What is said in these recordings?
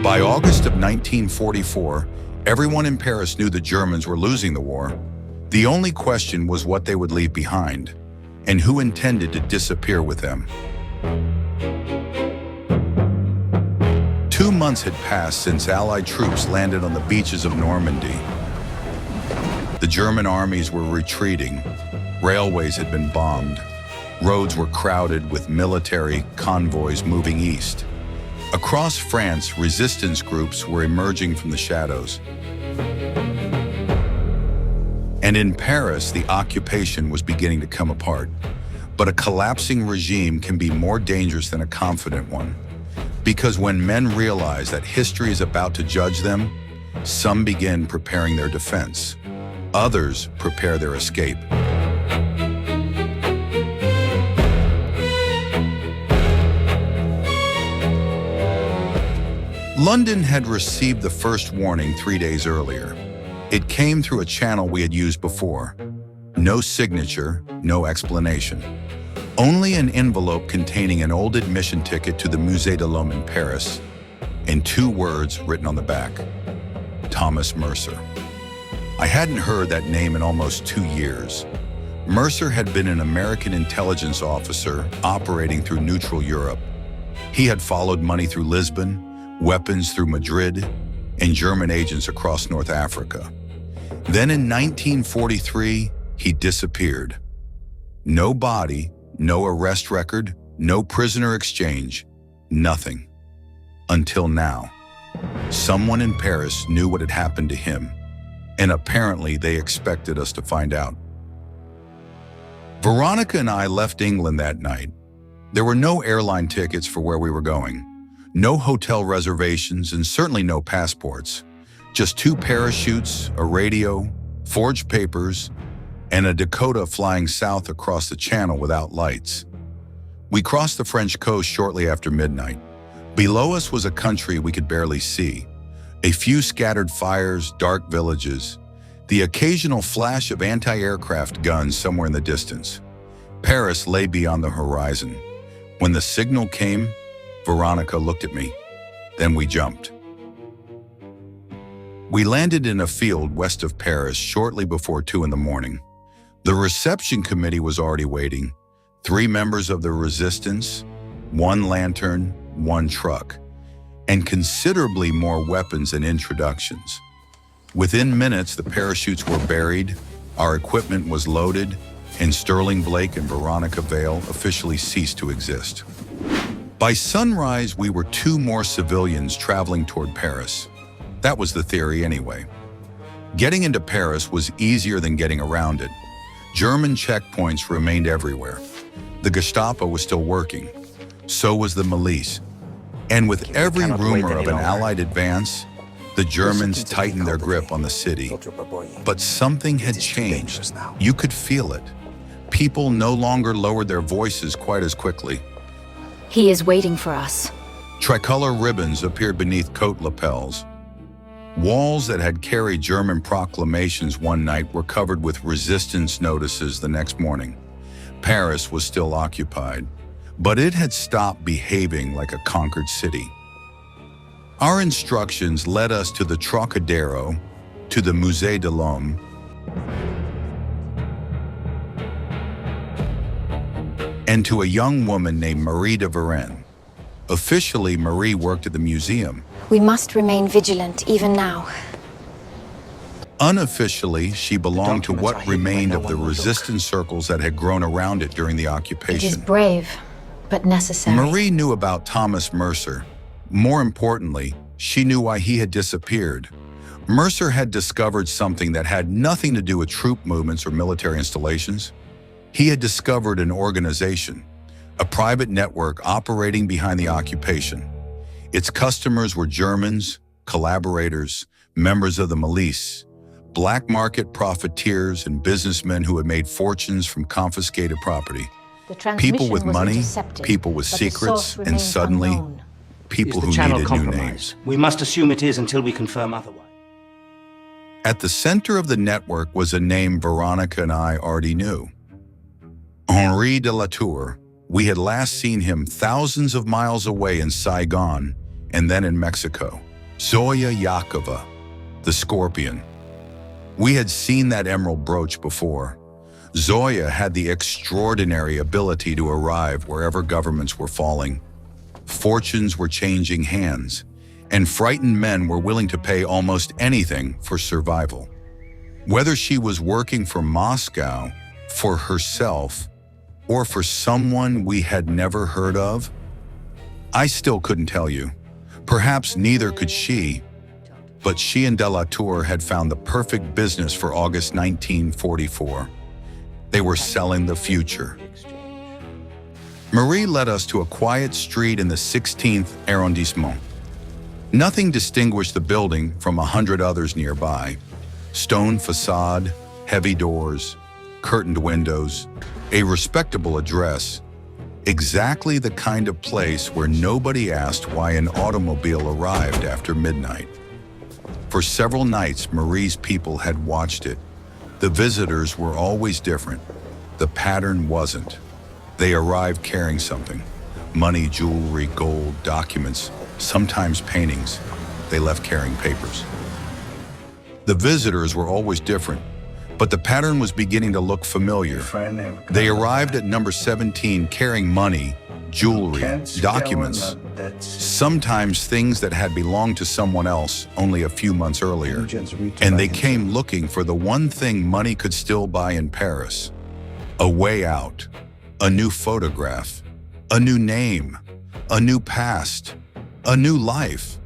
By August of 1944, everyone in Paris knew the Germans were losing the war. The only question was what they would leave behind, and who intended to disappear with them. 2 months had passed since Allied troops landed on the beaches of Normandy. The German armies were retreating, railways had been bombed, roads were crowded with military convoys moving east. Across France, resistance groups were emerging from the shadows. And in Paris, the occupation was beginning to come apart. But a collapsing regime can be more dangerous than a confident one. Because when men realize that history is about to judge them, some begin preparing their defense. Others prepare their escape. London had received the first warning 3 days earlier. It came through a channel we had used before. No signature, no explanation. Only an envelope containing an old admission ticket to the Musée de l'Homme in Paris, and 2 words written on the back: Thomas Mercer. I hadn't heard that name in almost 2 years. Mercer had been an American intelligence officer operating through neutral Europe. He had followed money through Lisbon, weapons through Madrid, and German agents across North Africa. Then in 1943, he disappeared. No body, no arrest record, no prisoner exchange, nothing. Until now. Someone in Paris knew what had happened to him, and apparently they expected us to find out. Veronica and I left England that night. There were no airline tickets for where we were going. No hotel reservations, and certainly no passports. Just 2 parachutes, a radio, forged papers, and a Dakota flying south across the channel without lights. We crossed the French coast shortly after midnight. Below us was a country we could barely see. A few scattered fires, dark villages, the occasional flash of anti-aircraft guns somewhere in the distance. Paris lay beyond the horizon. When the signal came, Veronica looked at me. Then we jumped. We landed in a field west of Paris shortly before 2 in the morning. The reception committee was already waiting. 3 members of the resistance, 1 lantern, 1 truck, and considerably more weapons and introductions. Within minutes, the parachutes were buried, our equipment was loaded, and Sterling Blake and Veronica Vale officially ceased to exist. By sunrise, we were 2 more civilians traveling toward Paris. That was the theory anyway. Getting into Paris was easier than getting around it. German checkpoints remained everywhere. The Gestapo was still working. So was the milice. And with every rumor of an Allied advance, the Germans tightened their grip on the city. But something had changed. You could feel it. People no longer lowered their voices quite as quickly. He is waiting for us. Tricolor ribbons appeared beneath coat lapels. Walls that had carried German proclamations one night were covered with resistance notices the next morning. Paris was still occupied, but it had stopped behaving like a conquered city. Our instructions led us to the Trocadero, to the Musée de l'Homme, and to a young woman named Marie de Varenne. Officially, Marie worked at the museum. We must remain vigilant even now. Unofficially, she belonged to what remained of the resistance circles that had grown around it during the occupation. It is brave, but necessary. Marie knew about Thomas Mercer. More importantly, she knew why he had disappeared. Mercer had discovered something that had nothing to do with troop movements or military installations. He had discovered an organization, a private network operating behind the occupation. Its customers were Germans, collaborators, members of the milice, black market profiteers, and businessmen who had made fortunes from confiscated property. People with money, people with secrets, and suddenly, people who needed new names. We must assume it is until we confirm otherwise. At the center of the network was a name Veronica and I already knew. Henri De Latour. We had last seen him thousands of miles away in Saigon and then in Mexico. Zoya Yakova, the Scorpion. We had seen that emerald brooch before. Zoya had the extraordinary ability to arrive wherever governments were falling. Fortunes were changing hands, and frightened men were willing to pay almost anything for survival. Whether she was working for Moscow, for herself, or for someone we had never heard of, I still couldn't tell you. Perhaps neither could she, but she and De Latour had found the perfect business for August 1944. They were selling the future. Marie led us to a quiet street in the 16th arrondissement. Nothing distinguished the building from 100 others nearby. Stone facade, heavy doors, curtained windows, a respectable address. Exactly the kind of place where nobody asked why an automobile arrived after midnight. For several nights, Marie's people had watched it. The visitors were always different. The pattern wasn't. They arrived carrying something: money, jewelry, gold, documents, sometimes paintings. They left carrying papers. The visitors were always different, but the pattern was beginning to look familiar. They arrived at number 17 carrying money, jewelry, documents, sometimes things that had belonged to someone else only a few months earlier. And they came looking for the one thing money could still buy in Paris: a way out, a new photograph, a new name, a new past, a new life.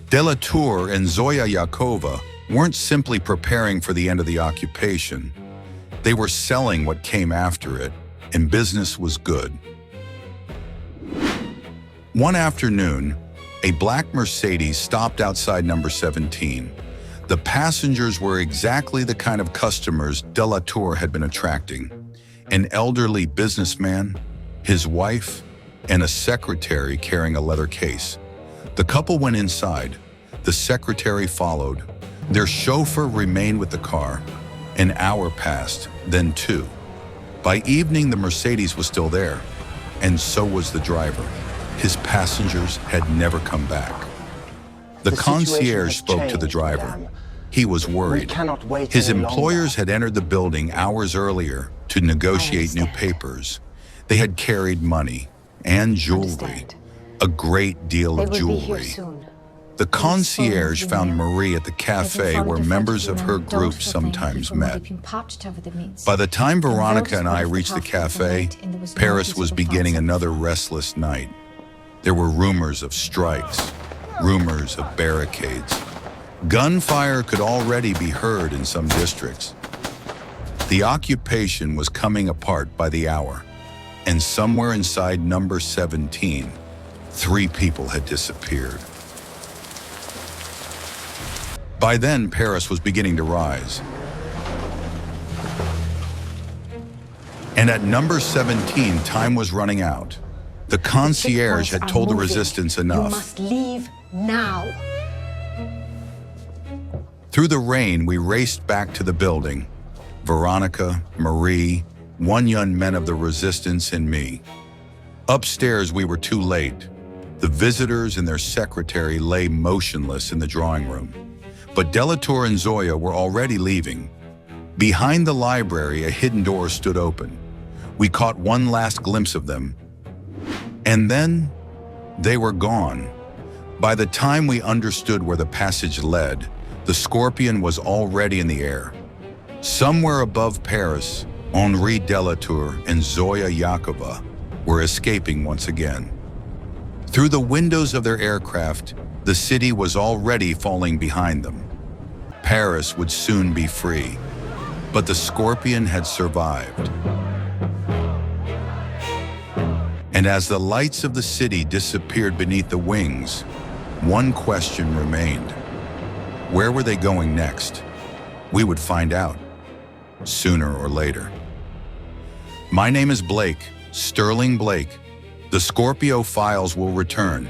De Latour and Zoya Yakova weren't simply preparing for the end of the occupation. They were selling what came after it, and business was good. One afternoon, a black Mercedes stopped outside number 17. The passengers were exactly the kind of customers De Latour had been attracting: an elderly businessman, his wife, and a secretary carrying a leather case. The couple went inside. The secretary followed. Their chauffeur remained with the car. An hour passed, then two. By evening, the Mercedes was still there, and so was the driver. His passengers had never come back. The concierge spoke to the driver. He was worried. His employers had entered the building hours earlier to negotiate new papers. They had carried money and jewelry, a great deal of jewelry. The concierge found Marie at the cafe where members of her group sometimes met. By the time Veronica and I reached the cafe, Paris was beginning another restless night. There were rumors of strikes, rumors of barricades. Gunfire could already be heard in some districts. The occupation was coming apart by the hour, and somewhere inside number 17, 3 people had disappeared. By then, Paris was beginning to rise. And at number 17, time was running out. The concierge had told the resistance enough. You must leave now. Through the rain, we raced back to the building. Veronica, Marie, 1 young man of the resistance, and me. Upstairs, we were too late. The visitors and their secretary lay motionless in the drawing room. But De Latour and Zoya were already leaving. Behind the library, a hidden door stood open. We caught one last glimpse of them. And then, they were gone. By the time we understood where the passage led, the Scorpion was already in the air. Somewhere above Paris, Henri De Latour and Zoya Yakova were escaping once again. Through the windows of their aircraft, the city was already falling behind them. Paris would soon be free, but the Scorpion had survived. And as the lights of the city disappeared beneath the wings, one question remained. Where were they going next? We would find out, sooner or later. My name is Blake, Sterling Blake. The Scorpio Files will return.